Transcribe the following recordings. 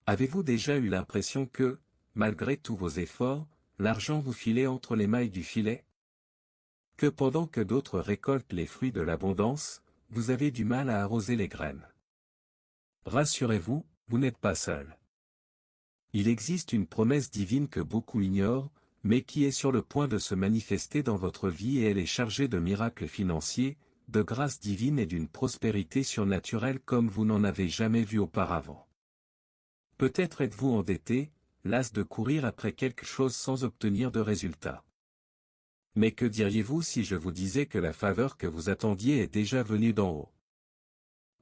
Avez-vous déjà eu l'impression que, malgré tous vos efforts, l'argent vous filait entre les mailles du filet? Que pendant que d'autres récoltent les fruits de l'abondance, vous avez du mal à arroser les graines? Rassurez-vous, vous n'êtes pas seul. Il existe une promesse divine que beaucoup ignorent, mais qui est sur le point de se manifester dans votre vie et elle est chargée de miracles financiers, de grâce divine et d'une prospérité surnaturelle comme vous n'en avez jamais vu auparavant. Peut-être êtes-vous endetté, las de courir après quelque chose sans obtenir de résultat. Mais que diriez-vous si je vous disais que la faveur que vous attendiez est déjà venue d'en haut?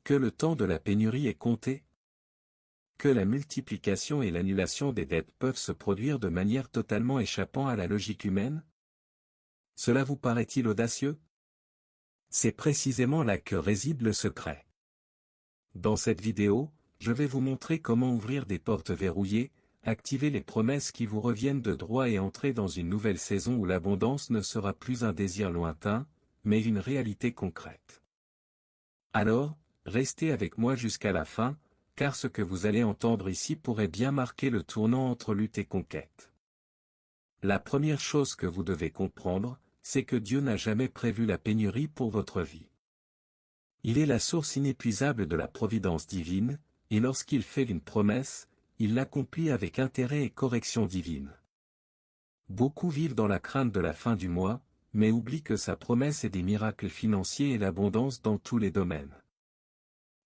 Que le temps de la pénurie est compté? Que la multiplication et l'annulation des dettes peuvent se produire de manière totalement échappant à la logique humaine? Cela vous paraît-il audacieux? C'est précisément là que réside le secret. Dans cette vidéo, je vais vous montrer comment ouvrir des portes verrouillées, activer les promesses qui vous reviennent de droit et entrer dans une nouvelle saison où l'abondance ne sera plus un désir lointain, mais une réalité concrète. Alors, restez avec moi jusqu'à la fin, car ce que vous allez entendre ici pourrait bien marquer le tournant entre lutte et conquête. La première chose que vous devez comprendre, c'est que Dieu n'a jamais prévu la pénurie pour votre vie. Il est la source inépuisable de la providence divine, et lorsqu'il fait une promesse, il l'accomplit avec intérêt et correction divine. Beaucoup vivent dans la crainte de la fin du mois, mais oublient que sa promesse est des miracles financiers et l'abondance dans tous les domaines.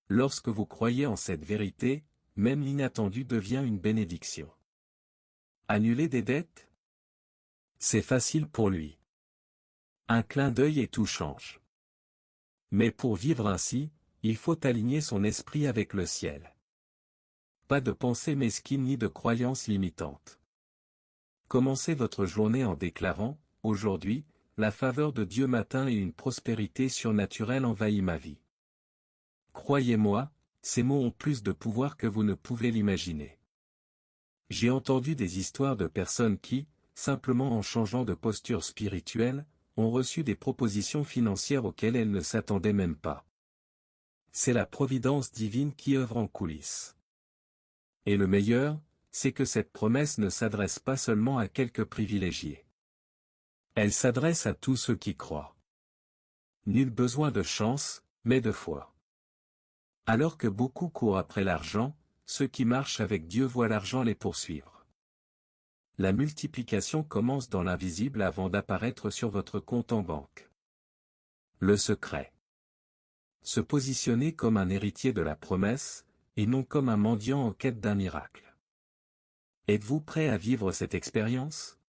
Lorsque vous croyez en cette vérité, même l'inattendu devient une bénédiction. Annuler des dettes? C'est facile pour lui. Un clin d'œil et tout change. Mais pour vivre ainsi, il faut aligner son esprit avec le ciel. Pas de pensée mesquine ni de croyances limitantes. Commencez votre journée en déclarant, « Aujourd'hui, la faveur de Dieu m'atteint et une prospérité surnaturelle envahit ma vie. » Croyez-moi, ces mots ont plus de pouvoir que vous ne pouvez l'imaginer. J'ai entendu des histoires de personnes qui, simplement en changeant de posture spirituelle, ont reçu des propositions financières auxquelles elles ne s'attendaient même pas. C'est la providence divine qui œuvre en coulisses. Et le meilleur, c'est que cette promesse ne s'adresse pas seulement à quelques privilégiés. Elle s'adresse à tous ceux qui croient. Nul besoin de chance, mais de foi. Alors que beaucoup courent après l'argent, ceux qui marchent avec Dieu voient l'argent les poursuivre. La multiplication commence dans l'invisible avant d'apparaître sur votre compte en banque. Le secret. Se positionner comme un héritier de la promesse, et non comme un mendiant en quête d'un miracle. Êtes-vous prêt à vivre cette expérience?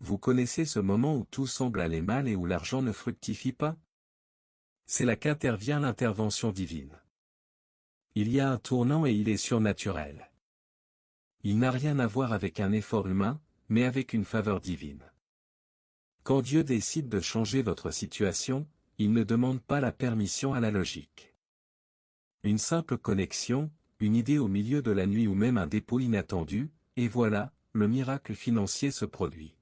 Vous connaissez ce moment où tout semble aller mal et où l'argent ne fructifie pas? C'est là qu'intervient l'intervention divine. Il y a un tournant et il est surnaturel. Il n'a rien à voir avec un effort humain, mais avec une faveur divine. Quand Dieu décide de changer votre situation, il ne demande pas la permission à la logique. Une simple connexion, une idée au milieu de la nuit ou même un dépôt inattendu, et voilà, le miracle financier se produit.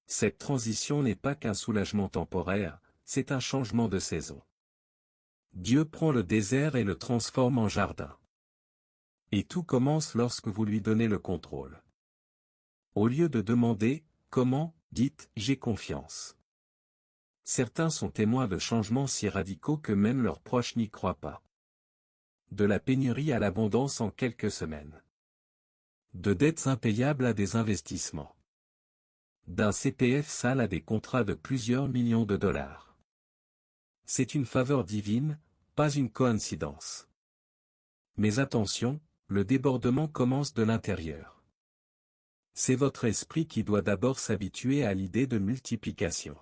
Cette transition n'est pas qu'un soulagement temporaire, c'est un changement de saison. Dieu prend le désert et le transforme en jardin. Et tout commence lorsque vous lui donnez le contrôle. Au lieu de demander « Comment ?», dites « J'ai confiance ». Certains sont témoins de changements si radicaux que même leurs proches n'y croient pas. De la pénurie à l'abondance en quelques semaines. De dettes impayables à des investissements. D'un CPF sale à des contrats de plusieurs millions de dollars. C'est une faveur divine, pas une coïncidence. Mais attention, le débordement commence de l'intérieur. C'est votre esprit qui doit d'abord s'habituer à l'idée de multiplication.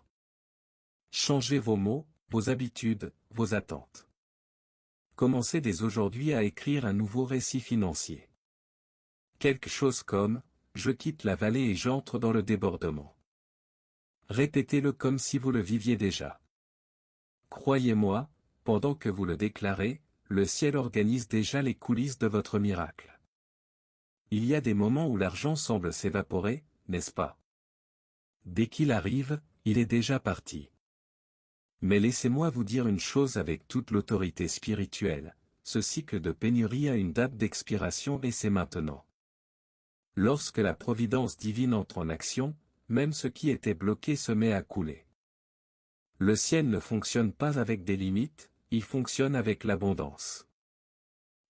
Changez vos mots, vos habitudes, vos attentes. Commencez dès aujourd'hui à écrire un nouveau récit financier. Quelque chose comme « Je quitte la vallée et j'entre dans le débordement ». Répétez-le comme si vous le viviez déjà. Croyez-moi, pendant que vous le déclarez, le ciel organise déjà les coulisses de votre miracle. Il y a des moments où l'argent semble s'évaporer, n'est-ce pas? Dès qu'il arrive, il est déjà parti. Mais laissez-moi vous dire une chose avec toute l'autorité spirituelle, ce cycle de pénurie a une date d'expiration et c'est maintenant. Lorsque la providence divine entre en action, même ce qui était bloqué se met à couler. Le ciel ne fonctionne pas avec des limites, il fonctionne avec l'abondance.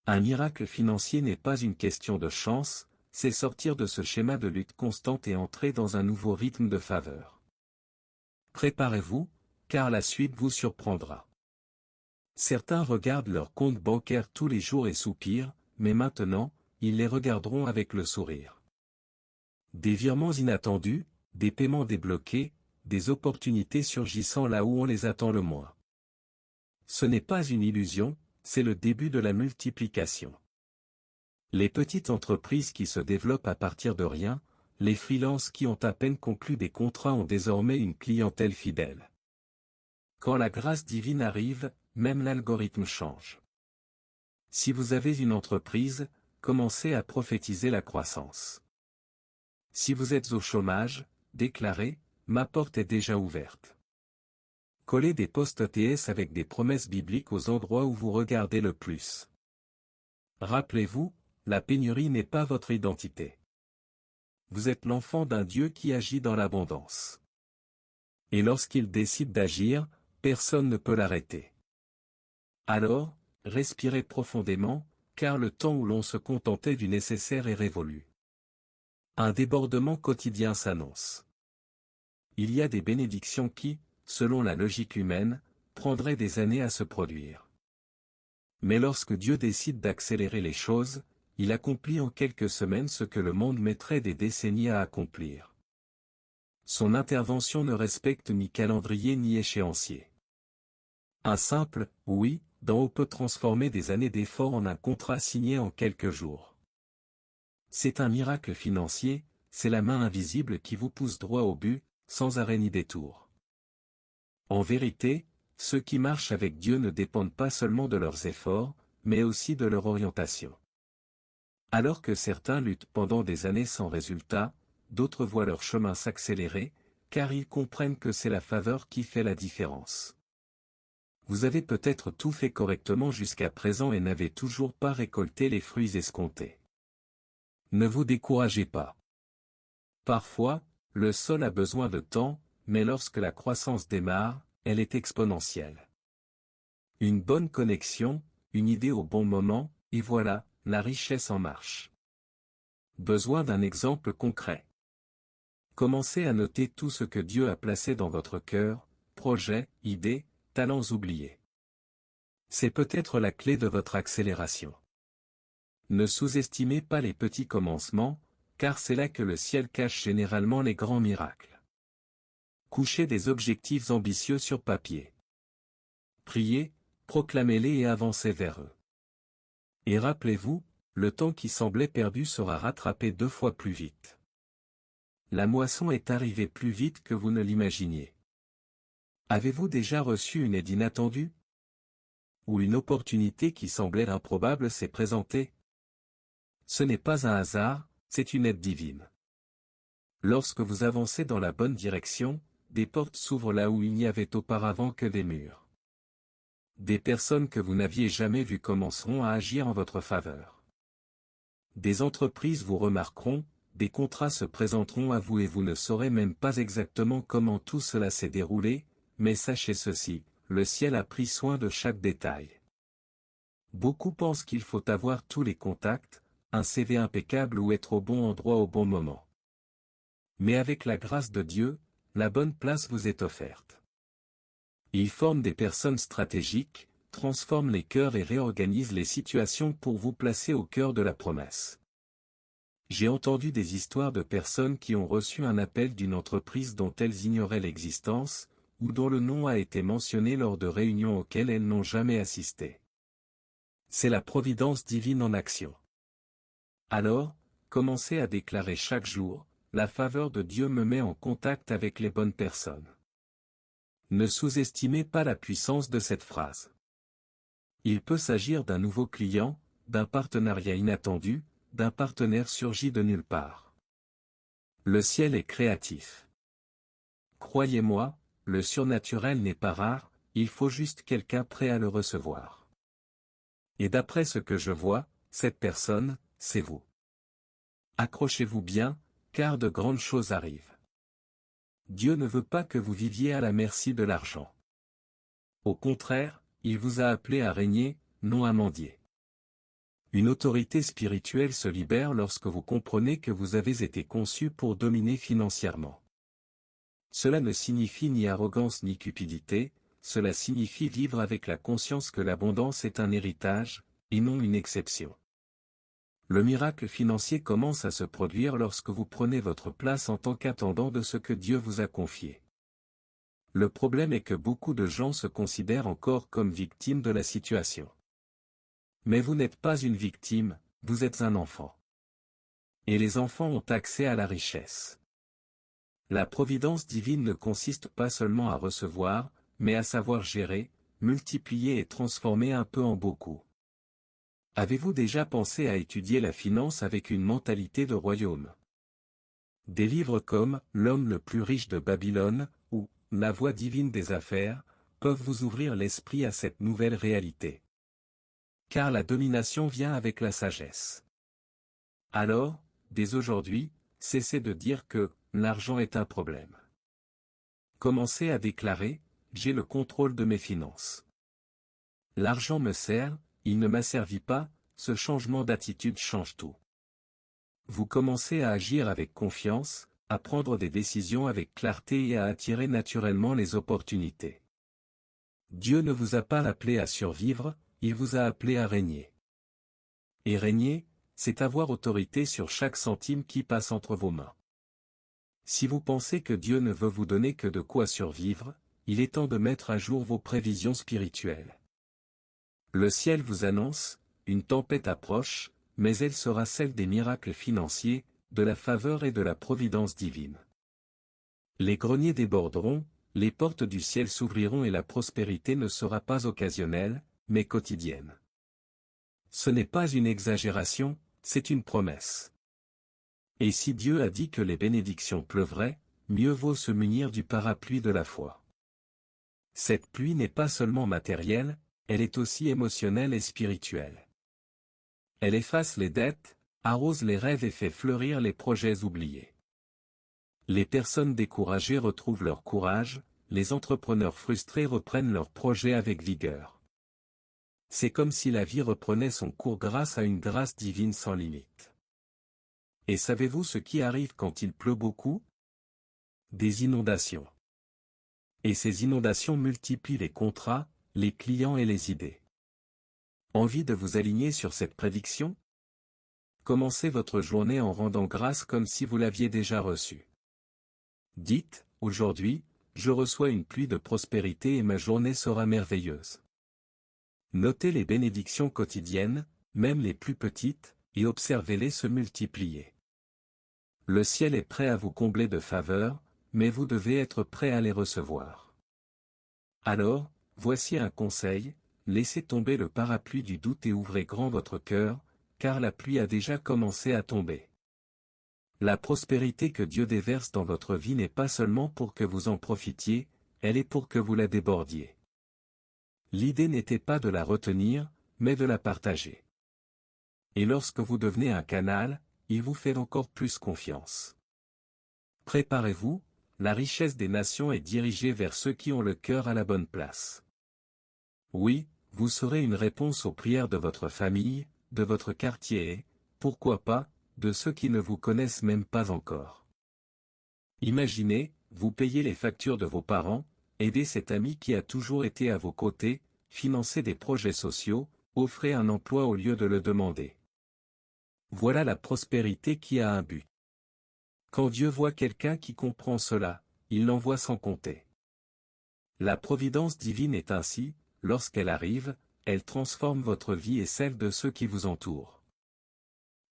Un miracle financier n'est pas une question de chance, c'est sortir de ce schéma de lutte constante et entrer dans un nouveau rythme de faveur. Préparez-vous, car la suite vous surprendra. Certains regardent leur compte bancaire tous les jours et soupirent, mais maintenant, ils les regarderont avec le sourire. Des virements inattendus, des paiements débloqués, des opportunités surgissant là où on les attend le moins. Ce n'est pas une illusion, c'est le début de la multiplication. Les petites entreprises qui se développent à partir de rien, les freelances qui ont à peine conclu des contrats ont désormais une clientèle fidèle. Quand la grâce divine arrive, même l'algorithme change. Si vous avez une entreprise, commencez à prophétiser la croissance. Si vous êtes au chômage, déclarez, ma porte est déjà ouverte. Collez des post ETS avec des promesses bibliques aux endroits où vous regardez le plus. Rappelez-vous, la pénurie n'est pas votre identité. Vous êtes l'enfant d'un Dieu qui agit dans l'abondance. Et lorsqu'il décide d'agir, personne ne peut l'arrêter. Alors, respirez profondément, car le temps où l'on se contentait du nécessaire est révolu. Un débordement quotidien s'annonce. Il y a des bénédictions qui, selon la logique humaine, prendraient des années à se produire. Mais lorsque Dieu décide d'accélérer les choses, il accomplit en quelques semaines ce que le monde mettrait des décennies à accomplir. Son intervention ne respecte ni calendrier ni échéancier. Un simple « oui » d'en haut peut transformer des années d'efforts en un contrat signé en quelques jours. C'est un miracle financier, c'est la main invisible qui vous pousse droit au but, sans arrêt ni détour. En vérité, ceux qui marchent avec Dieu ne dépendent pas seulement de leurs efforts, mais aussi de leur orientation. Alors que certains luttent pendant des années sans résultat, d'autres voient leur chemin s'accélérer, car ils comprennent que c'est la faveur qui fait la différence. Vous avez peut-être tout fait correctement jusqu'à présent et n'avez toujours pas récolté les fruits escomptés. Ne vous découragez pas. Parfois, le sol a besoin de temps, mais lorsque la croissance démarre, elle est exponentielle. Une bonne connexion, une idée au bon moment, et voilà, la richesse en marche. Besoin d'un exemple concret. Commencez à noter tout ce que Dieu a placé dans votre cœur, projets, idées, talents oubliés. C'est peut-être la clé de votre accélération. Ne sous-estimez pas les petits commencements, car c'est là que le ciel cache généralement les grands miracles. Couchez des objectifs ambitieux sur papier. Priez, proclamez-les et avancez vers eux. Et rappelez-vous, le temps qui semblait perdu sera rattrapé 2 fois plus vite. La moisson est arrivée plus vite que vous ne l'imaginiez. Avez-vous déjà reçu une aide inattendue? Ou une opportunité qui semblait improbable s'est présentée? Ce n'est pas un hasard, c'est une aide divine. Lorsque vous avancez dans la bonne direction, des portes s'ouvrent là où il n'y avait auparavant que des murs. Des personnes que vous n'aviez jamais vues commenceront à agir en votre faveur. Des entreprises vous remarqueront, des contrats se présenteront à vous et vous ne saurez même pas exactement comment tout cela s'est déroulé, mais sachez ceci, le ciel a pris soin de chaque détail. Beaucoup pensent qu'il faut avoir tous les contacts, un CV impeccable ou être au bon endroit au bon moment. Mais avec la grâce de Dieu, la bonne place vous est offerte. Il forme des personnes stratégiques, transforme les cœurs et réorganise les situations pour vous placer au cœur de la promesse. J'ai entendu des histoires de personnes qui ont reçu un appel d'une entreprise dont elles ignoraient l'existence, ou dont le nom a été mentionné lors de réunions auxquelles elles n'ont jamais assisté. C'est la providence divine en action. Alors, commencez à déclarer chaque jour, la faveur de Dieu me met en contact avec les bonnes personnes. Ne sous-estimez pas la puissance de cette phrase. Il peut s'agir d'un nouveau client, d'un partenariat inattendu, d'un partenaire surgi de nulle part. Le ciel est créatif. Croyez-moi, le surnaturel n'est pas rare, il faut juste quelqu'un prêt à le recevoir. Et d'après ce que je vois, cette personne, c'est vous. Accrochez-vous bien, car de grandes choses arrivent. Dieu ne veut pas que vous viviez à la merci de l'argent. Au contraire, il vous a appelé à régner, non à mendier. Une autorité spirituelle se libère lorsque vous comprenez que vous avez été conçu pour dominer financièrement. Cela ne signifie ni arrogance ni cupidité, cela signifie vivre avec la conscience que l'abondance est un héritage, et non une exception. Le miracle financier commence à se produire lorsque vous prenez votre place en tant qu'attendant de ce que Dieu vous a confié. Le problème est que beaucoup de gens se considèrent encore comme victimes de la situation. Mais vous n'êtes pas une victime, vous êtes un enfant. Et les enfants ont accès à la richesse. La providence divine ne consiste pas seulement à recevoir, mais à savoir gérer, multiplier et transformer un peu en beaucoup. Avez-vous déjà pensé à étudier la finance avec une mentalité de royaume? Des livres comme « L'homme le plus riche de Babylone » ou « La voie divine des affaires » peuvent vous ouvrir l'esprit à cette nouvelle réalité. Car la domination vient avec la sagesse. Alors, dès aujourd'hui, cessez de dire que « l'argent est un problème ». Commencez à déclarer « j'ai le contrôle de mes finances ». L'argent me sert, il ne m'asservit pas, ce changement d'attitude change tout. Vous commencez à agir avec confiance, à prendre des décisions avec clarté et à attirer naturellement les opportunités. Dieu ne vous a pas appelé à survivre, il vous a appelé à régner. Et régner, c'est avoir autorité sur chaque centime qui passe entre vos mains. Si vous pensez que Dieu ne veut vous donner que de quoi survivre, il est temps de mettre à jour vos prévisions spirituelles. Le ciel vous annonce, une tempête approche, mais elle sera celle des miracles financiers, de la faveur et de la providence divine. Les greniers déborderont, les portes du ciel s'ouvriront et la prospérité ne sera pas occasionnelle, mais quotidienne. Ce n'est pas une exagération, c'est une promesse. Et si Dieu a dit que les bénédictions pleuvraient, mieux vaut se munir du parapluie de la foi. Cette pluie n'est pas seulement matérielle, elle est aussi émotionnelle et spirituelle. Elle efface les dettes, arrose les rêves et fait fleurir les projets oubliés. Les personnes découragées retrouvent leur courage, les entrepreneurs frustrés reprennent leurs projets avec vigueur. C'est comme si la vie reprenait son cours grâce à une grâce divine sans limite. Et savez-vous ce qui arrive quand il pleut beaucoup? Des inondations. Et ces inondations multiplient les contrats, les clients et les idées. Envie de vous aligner sur cette prédiction? Commencez votre journée en rendant grâce comme si vous l'aviez déjà reçue. Dites, aujourd'hui, je reçois une pluie de prospérité et ma journée sera merveilleuse. Notez les bénédictions quotidiennes, même les plus petites, et observez-les se multiplier. Le ciel est prêt à vous combler de faveurs, mais vous devez être prêt à les recevoir. Alors, voici un conseil, laissez tomber le parapluie du doute et ouvrez grand votre cœur, car la pluie a déjà commencé à tomber. La prospérité que Dieu déverse dans votre vie n'est pas seulement pour que vous en profitiez, elle est pour que vous la débordiez. L'idée n'était pas de la retenir, mais de la partager. Et lorsque vous devenez un canal, il vous fait encore plus confiance. Préparez-vous, la richesse des nations est dirigée vers ceux qui ont le cœur à la bonne place. Oui, vous serez une réponse aux prières de votre famille, de votre quartier et, pourquoi pas, de ceux qui ne vous connaissent même pas encore. Imaginez, vous payez les factures de vos parents, aidez cet ami qui a toujours été à vos côtés, financez des projets sociaux, offrez un emploi au lieu de le demander. Voilà la prospérité qui a un but. Quand Dieu voit quelqu'un qui comprend cela, il l'envoie sans compter. La providence divine est ainsi, lorsqu'elle arrive, elle transforme votre vie et celle de ceux qui vous entourent.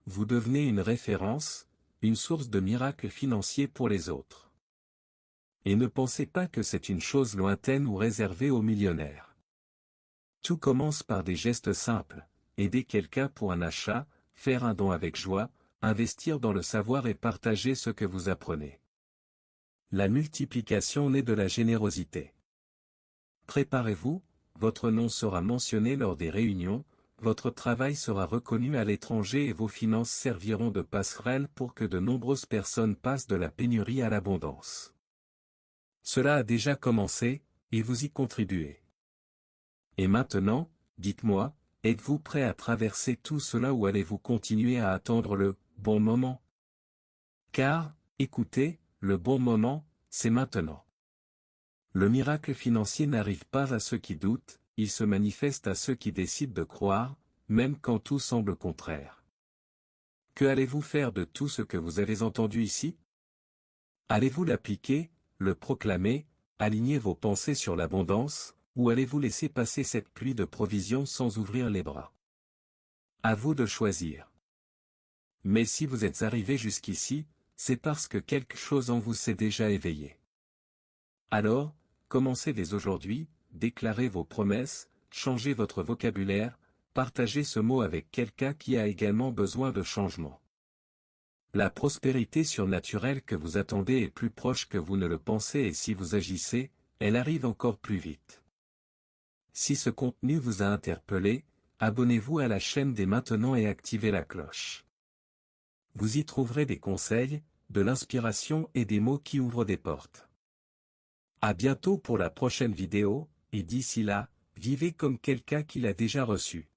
Vous devenez une référence, une source de miracles financiers pour les autres. Et ne pensez pas que c'est une chose lointaine ou réservée aux millionnaires. Tout commence par des gestes simples, aider quelqu'un pour un achat, faire un don avec joie, investir dans le savoir et partager ce que vous apprenez. La multiplication naît de la générosité. Préparez-vous, votre nom sera mentionné lors des réunions, votre travail sera reconnu à l'étranger et vos finances serviront de passerelle pour que de nombreuses personnes passent de la pénurie à l'abondance. Cela a déjà commencé, et vous y contribuez. Et maintenant, dites-moi, êtes-vous prêt à traverser tout cela ou allez-vous continuer à attendre le bon moment? Car, écoutez, le bon moment, c'est maintenant. Le miracle financier n'arrive pas à ceux qui doutent, il se manifeste à ceux qui décident de croire, même quand tout semble contraire. Que allez-vous faire de tout ce que vous avez entendu ici? Allez-vous l'appliquer, le proclamer, aligner vos pensées sur l'abondance, ou allez-vous laisser passer cette pluie de provisions sans ouvrir les bras? À vous de choisir. Mais si vous êtes arrivé jusqu'ici, c'est parce que quelque chose en vous s'est déjà éveillé. Alors, commencez dès aujourd'hui, déclarez vos promesses, changez votre vocabulaire, partagez ce mot avec quelqu'un qui a également besoin de changement. La prospérité surnaturelle que vous attendez est plus proche que vous ne le pensez et si vous agissez, elle arrive encore plus vite. Si ce contenu vous a interpellé, abonnez-vous à la chaîne dès maintenant et activez la cloche. Vous y trouverez des conseils, de l'inspiration et des mots qui ouvrent des portes. À bientôt pour la prochaine vidéo, et d'ici là, vivez comme quelqu'un qui l'a déjà reçu.